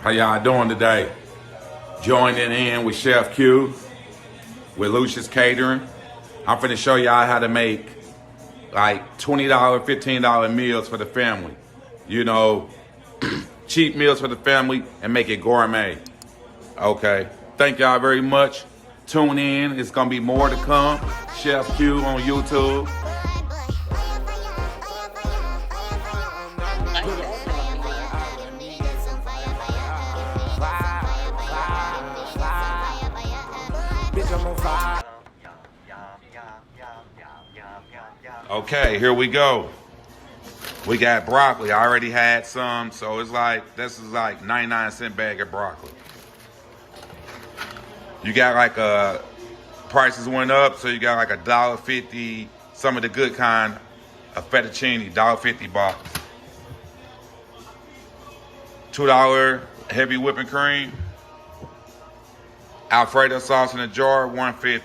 How y'all doing today? Joining in with Chef Q with Lucius Catering. I'm finna show y'all how to make like $20, $15 meals for the family. You know, cheap meals for the family and make it gourmet. Okay, thank y'all very much. Tune in, it's gonna be more to come. Chef Q on YouTube. Okay, here we go. We got broccoli. I already had some, so it's like, this is like 99-cent bag of broccoli. You got like prices went up, so you got like $1.50, some of the good kind of fettuccine, $1.50 box. $2 heavy whipping cream. Alfredo sauce in a jar, $1.50.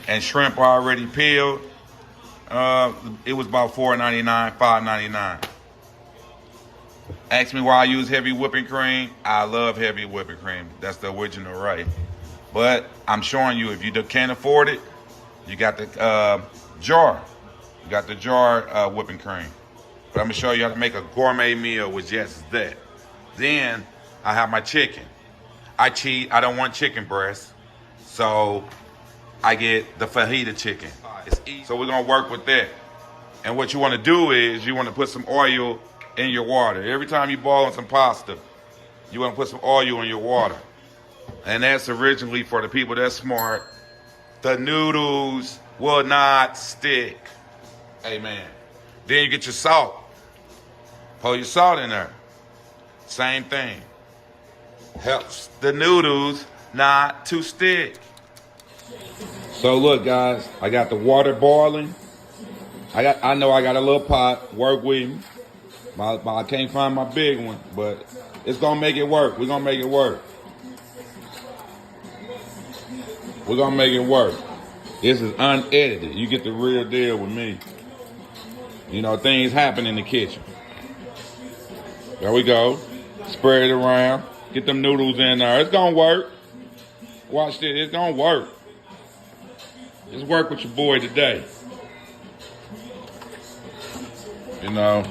And shrimp already peeled. It was about $4.99, $5.99. Ask me why I use heavy whipping cream. I love heavy whipping cream. That's the original, right? But I'm showing you, if you can't afford it, you got the jar. You got the jar whipping cream. But I'm gonna show you how to make a gourmet meal with just that. Then I have my chicken. I cheat. I don't want chicken breast, so I get the fajita chicken. It's easy. So we're gonna work with that. And what you wanna do is you wanna put some oil in your water. Every time you boil some pasta, you wanna put some oil in your water. And that's originally for the people that's smart. The noodles will not stick. Amen. Then you get your salt. Pour your salt in there. Same thing. Helps the noodles not to stick. So look, guys, I got the water boiling. I know I got a little pot. Work with me. I can't find my big one, but it's gonna make it work. We're gonna make it work. We're gonna make it work. This is unedited. You get the real deal with me. You know, things happen in the kitchen. There we go. Spread it around. Get them noodles in there. It's gonna work. Watch this. It's gonna work. Just work with your boy today. You know.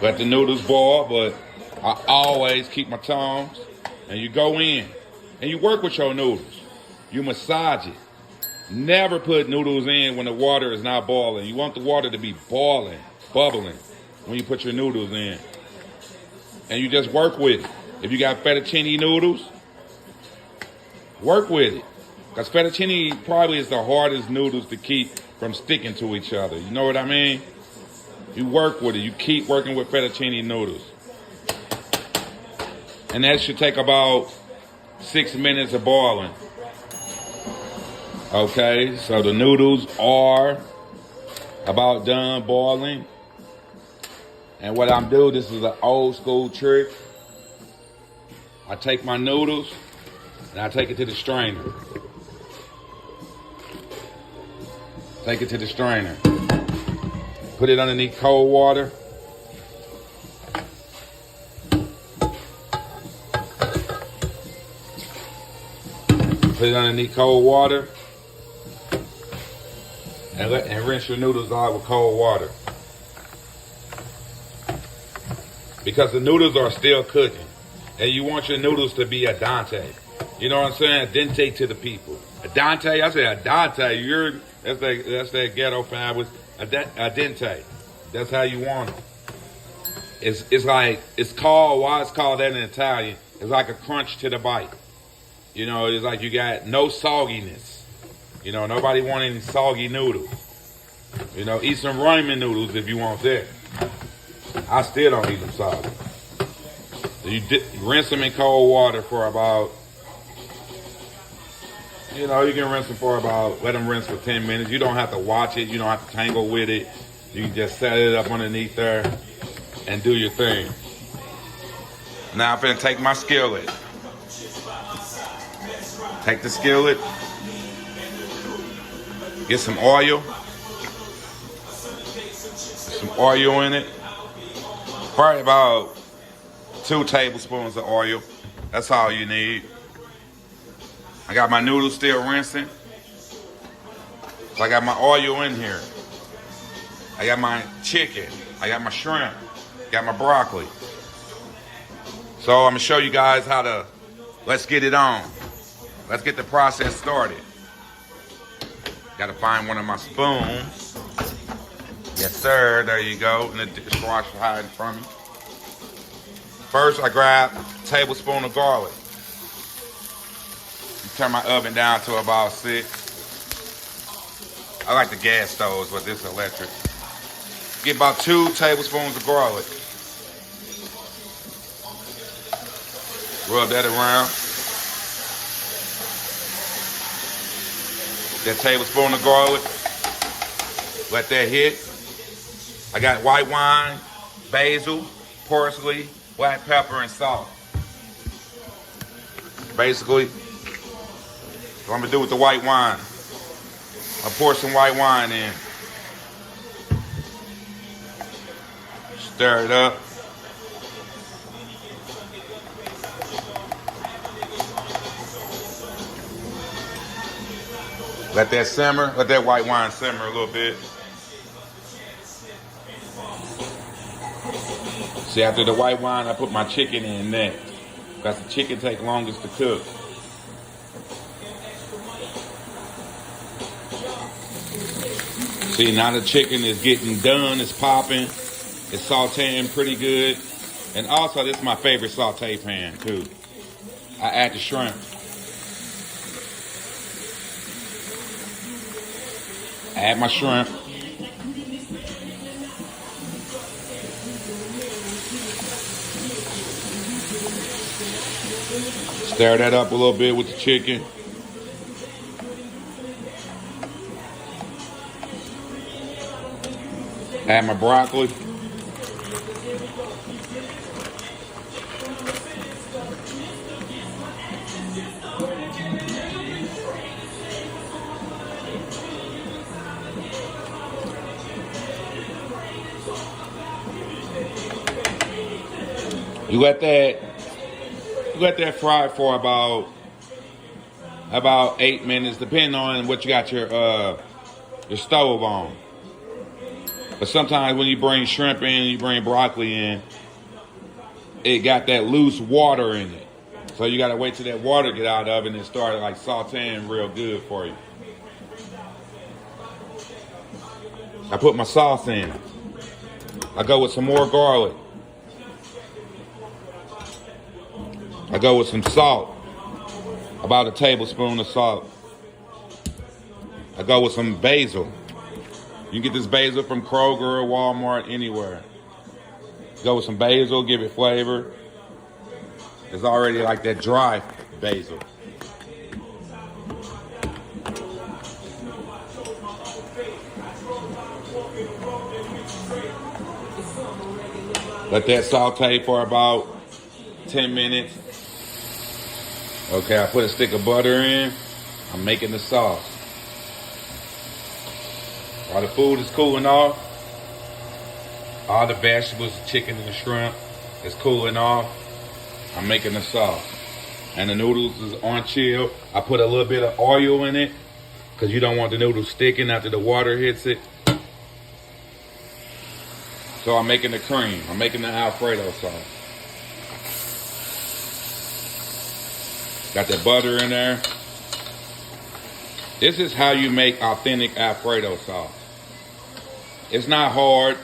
Let the noodles boil, but I always keep my tongs. And you go in and you work with your noodles. You massage it. Never put noodles in when the water is not boiling. You want the water to be boiling, bubbling when you put your noodles in. And you just work with it. If you got fettuccine noodles, work with it. Because fettuccine probably is the hardest noodles to keep from sticking to each other. You know what I mean? You work with it. You keep working with fettuccine noodles. And that should take about 6 minutes of boiling. Okay, so the noodles are about done boiling. And what I'm doing, this is an old school trick. I take my noodles and I take it to the strainer. Take it to the strainer. Put it underneath cold water. Put it underneath cold water. And rinse your noodles out with cold water. Because the noodles are still cooking. And you want your noodles to be al dente. You know what I'm saying? Dente to the people. Al dente, I say al dente. That's that ghetto fam with al dente. That's how you want it. It's like, it's called, why it's called that in Italian, it's like a crunch to the bite. You know, it's like you got no sogginess. You know, nobody want any soggy noodles. You know, eat some ramen noodles if you want that. I still don't eat them soggy. So you rinse them in cold water for about, you know, you can rinse them for about, let them rinse for 10 minutes. You don't have to watch it. You don't have to tangle with it. You can just set it up underneath there and do your thing. Now I'm finna take my skillet. Take the skillet. Get some oil. Some oil in it. Probably about 2 tablespoons of oil. That's all you need. I got my noodles still rinsing. So I got my oil in here. I got my chicken. I got my shrimp. Got my broccoli. So I'm gonna show you guys how to, let's get it on. Let's get the process started. Gotta find one of my spoons. Yes, sir, there you go. And the dishwasher hiding from me. First, I grab a tablespoon of garlic. Turn my oven down to about 6. I like the gas stoves, but this is electric. Get about 2 tablespoons of garlic. Rub that around. That tablespoon of garlic. Let that hit. I got white wine, basil, parsley, black pepper, and salt. Basically, what I'm gonna do with the white wine, I'll pour some white wine in. Stir it up. Let that simmer, let that white wine simmer a little bit. See, after the white wine, I put my chicken in next. Because the chicken takes longest to cook. See, now the chicken is getting done, it's popping, it's sauteing pretty good. And also, this is my favorite saute pan, too. I add the shrimp. Add my shrimp. Stir that up a little bit with the chicken. Add my broccoli. You let that fry for about 8 minutes, depending on what you got your stove on. But sometimes when you bring shrimp in, you bring broccoli in, it got that loose water in it. So you gotta wait till that water get out of it and it start like sauteing real good for you. I put my sauce in. I go with some more garlic. I go with some salt, about a tablespoon of salt. I go with some basil. You can get this basil from Kroger or Walmart, anywhere. Go with some basil, give it flavor. It's already like that dry basil. Let that saute for about 10 minutes. Okay, I put a stick of butter in. I'm making the sauce. While the food is cooling off, all the vegetables, the chicken and the shrimp is cooling off, I'm making the sauce. And the noodles is on chill. I put a little bit of oil in it because you don't want the noodles sticking after the water hits it. So I'm making the cream. I'm making the Alfredo sauce. Got that butter in there. This is how you make authentic Alfredo sauce. It's not hard.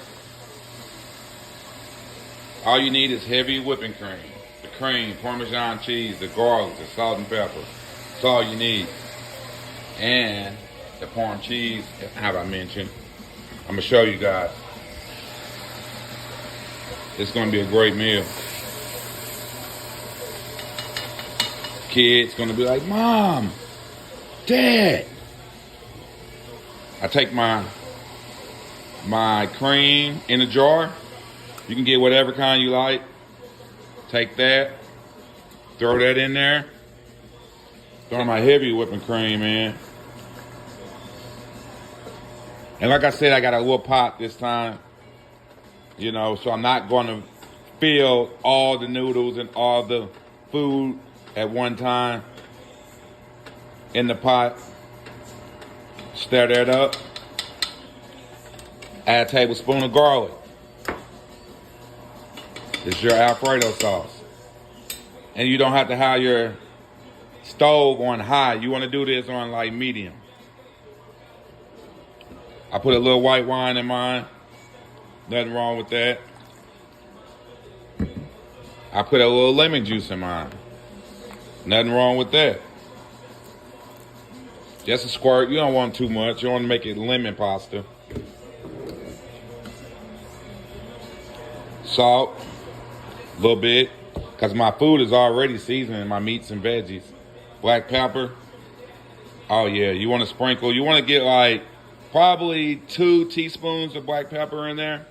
All you need is heavy whipping cream. The cream, Parmesan cheese, the garlic, the salt and pepper. That's all you need. And the Parm cheese, have I mentioned. I'm going to show you guys. It's going to be a great meal. Kids going to be like, Mom, Dad. I take my cream in a jar. You can get whatever kind you like. Take that. Throw that in there. Throw my heavy whipping cream in. And like I said, I got a little pot this time, you know, so I'm not going to fill all the noodles and all the food at one time in the pot. Stir that up. Add a tablespoon of garlic. This is your Alfredo sauce. And you don't have to have your stove on high. You want to do this on like medium. I put a little white wine in mine. Nothing wrong with that. I put a little lemon juice in mine. Nothing wrong with that. Just a squirt. You don't want too much. You don't want to make it lemon pasta. Salt. A little bit. Because my food is already seasoned. My meats and veggies. Black pepper. Oh yeah. You want to sprinkle. You want to get like probably 2 teaspoons of black pepper in there.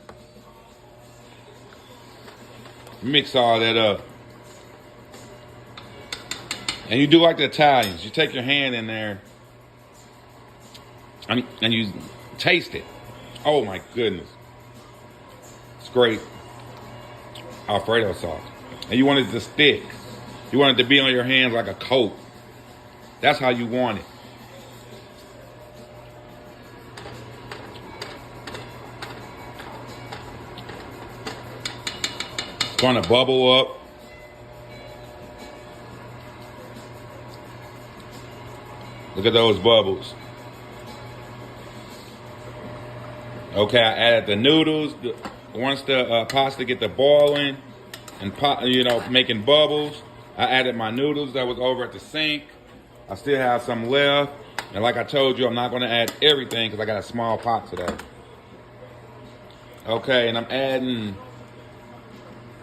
Mix all that up. And you do like the Italians. You take your hand in there and you taste it. Oh my goodness. It's great Alfredo sauce. And you want it to stick. You want it to be on your hands like a coat. That's how you want it. It's going to bubble up. Look at those bubbles. Okay, I added the noodles. Once the pasta get to boiling and making bubbles, I added my noodles that was over at the sink. I still have some left. And like I told you, I'm not going to add everything because I got a small pot today. Okay, and I'm adding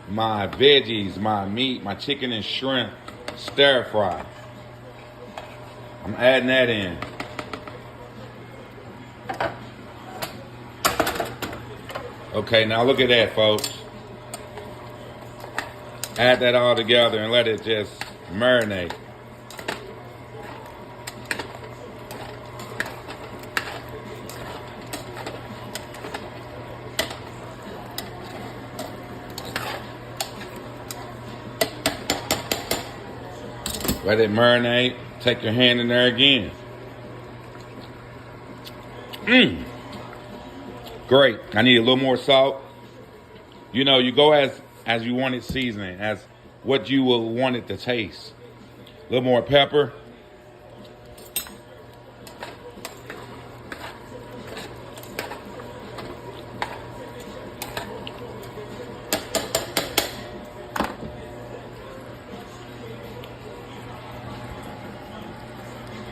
my veggies, my meat, my chicken and shrimp stir fry. I'm adding that in. Okay, now look at that, folks. Add that all together and let it just marinate. Let it marinate. Take your hand in there again. Great. I need a little more salt. You know, you go as you want it seasoning, as what you will want it to taste. A little more pepper.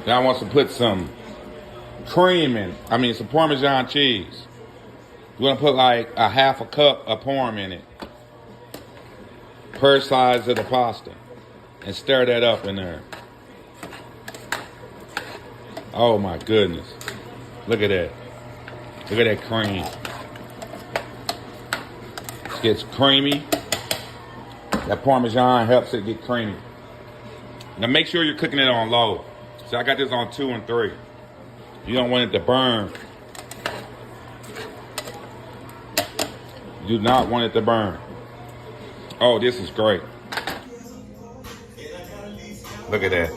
Now I want to put some cream in. Some Parmesan cheese. We're gonna put like a half a cup of parm in it, per size of the pasta, and stir that up in there. Oh my goodness! Look at that! Look at that cream. It gets creamy. That Parmesan helps it get creamy. Now make sure you're cooking it on low. So I got this on 2 and 3. You don't want it to burn. You do not want it to burn. Oh, this is great. Look at that.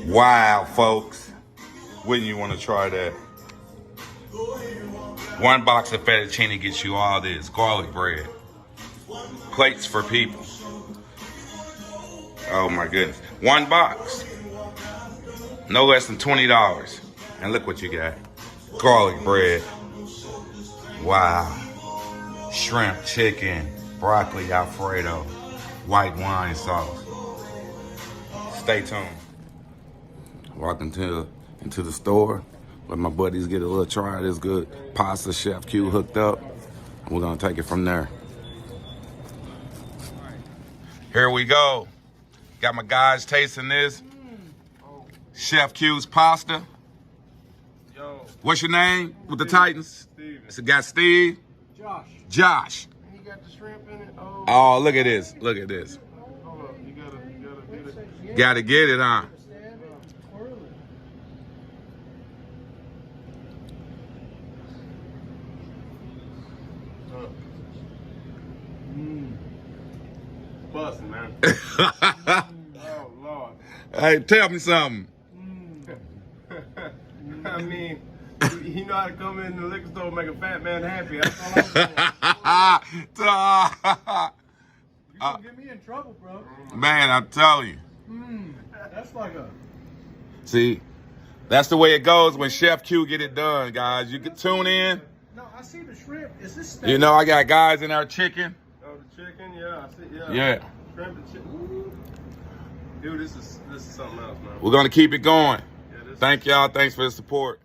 Wow, folks. Wouldn't you want to try that? 1 box of fettuccine gets you all this. Garlic bread. Plates for people. Oh my goodness. 1 box. No less than $20. And look what you got. Garlic bread. Wow. Shrimp, chicken, broccoli, Alfredo, white wine sauce. Stay tuned. Walk into the store. Let my buddies get a little try of this good pasta. Chef Q hooked up. And we're going to take it from there. Here we go. Got my guys tasting this. Chef Q's pasta. Yo. What's your name with the Titans? Steven. It's got Steve. Josh. And you got the shrimp in it? Oh, look at this. Look at this. Hold up. You gotta get it. Gotta get it, huh? busting, man. Oh, Lord. Hey, tell me something. I mean, he know how to come in the liquor store and make a fat man happy. That's all I'm saying. You gonna get me in trouble, bro. Man, I'm telling you. That's like a. See, that's the way it goes when Chef Q get it done, guys. You can tune in. No, I see the shrimp. Is this steak? You know, I got guys in our chicken. Oh, the chicken, yeah, I see, yeah. Yeah. Shrimp and chicken. Ooh. Dude, this is something else, man. We're going to keep it going. Yeah, this Thank y'all. Thanks for the support.